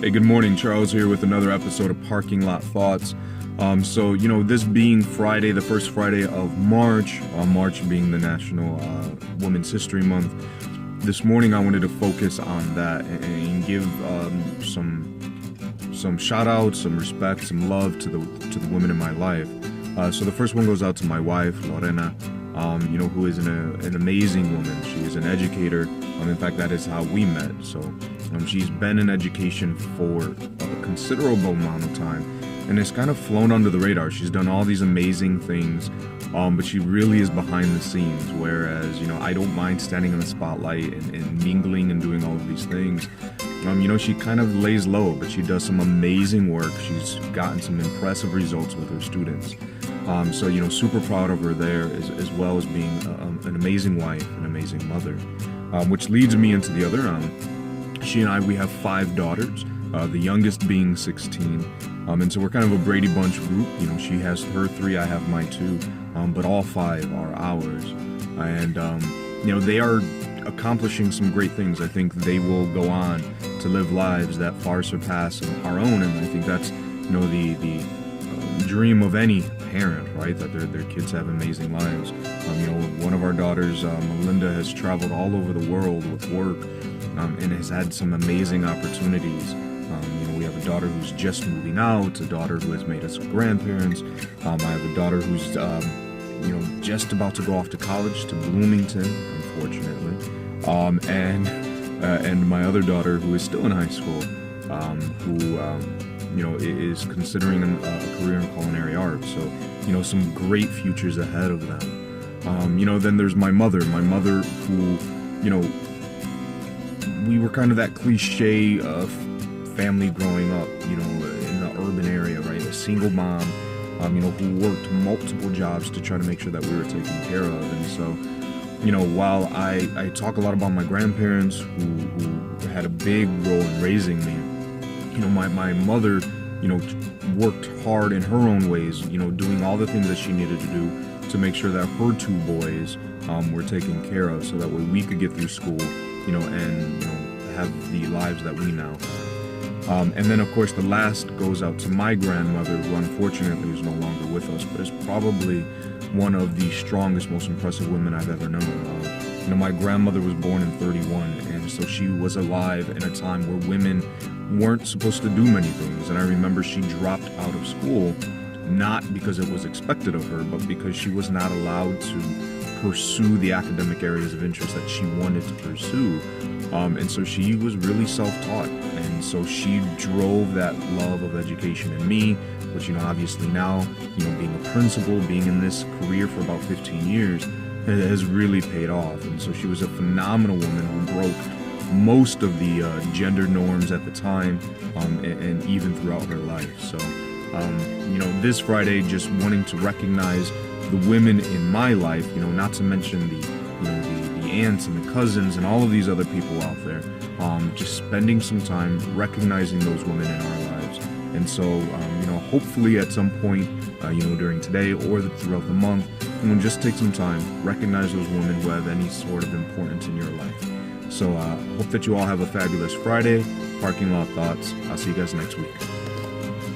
Hey, good morning. Charles here with another episode of Parking Lot Thoughts. This being Friday, the first Friday of March, March being the National Women's History Month, this morning I wanted to focus on that and give some shout outs, some respect, some love to the women in my life. So the first one goes out to my wife, Lorena, who is an amazing woman. She is an educator. In fact, that is how we met. So she's been in education for a considerable amount of time, and it's kind of flown under the radar. She's done all these amazing things, but she really is behind the scenes, whereas, I don't mind standing in the spotlight and mingling and doing all of these things. She kind of lays low, but she does some amazing work. She's gotten some impressive results with her students. Super proud of her there, as well as being an amazing wife, an amazing mother. Which leads me into the other. She and I, we have 5 daughters, the youngest being 16. And so we're kind of a Brady Bunch group. She has her 3, I have my 2, but all 5 are ours. And, they are accomplishing some great things. I think they will go on to live lives that far surpass our own. And I think that's, the dream of any parent, right? That their kids have amazing lives. One of our daughters, Melinda, has traveled all over the world with work, and has had some amazing opportunities. We have a daughter who's just moving out, a daughter who has made us grandparents. I have a daughter who's, just about to go off to college to Bloomington, unfortunately. And my other daughter who is still in high school, who is considering a career in culinary arts. So, some great futures ahead of them. Then there's my mother who, we were kind of that cliche family growing up, in the urban area, right? A single mom, who worked multiple jobs to try to make sure that we were taken care of. And so, while I talk a lot about my grandparents who had a big role in raising me, my mother, worked hard in her own ways, doing all the things that she needed to do to make sure that her 2 boys were taken care of, so that way we could get through school, and have the lives that we now have. And then, of course, the last goes out to my grandmother, who unfortunately is no longer with us, but is probably one of the strongest, most impressive women I've ever known. My grandmother was born in 31, and so she was alive in a time where women weren't supposed to do many things. And I remember she dropped out of school, not because it was expected of her, but because she was not allowed to pursue the academic areas of interest that she wanted to pursue. And so she was really self-taught. And so she drove that love of education in me, which, obviously now, being a principal, being in this career for about 15 years, has really paid off. And so she was a phenomenal woman who broke most of the gender norms at the time, and even throughout her life. So, this Friday, just wanting to recognize the women in my life, not to mention the aunts and the cousins and all of these other people out there, just spending some time recognizing those women in our lives. And so, hopefully at some point, during today or throughout the month, just take some time, recognize those women who have any sort of importance in your life. So, hope that you all have a fabulous Friday. Parking Lot Thoughts. I'll see you guys next week.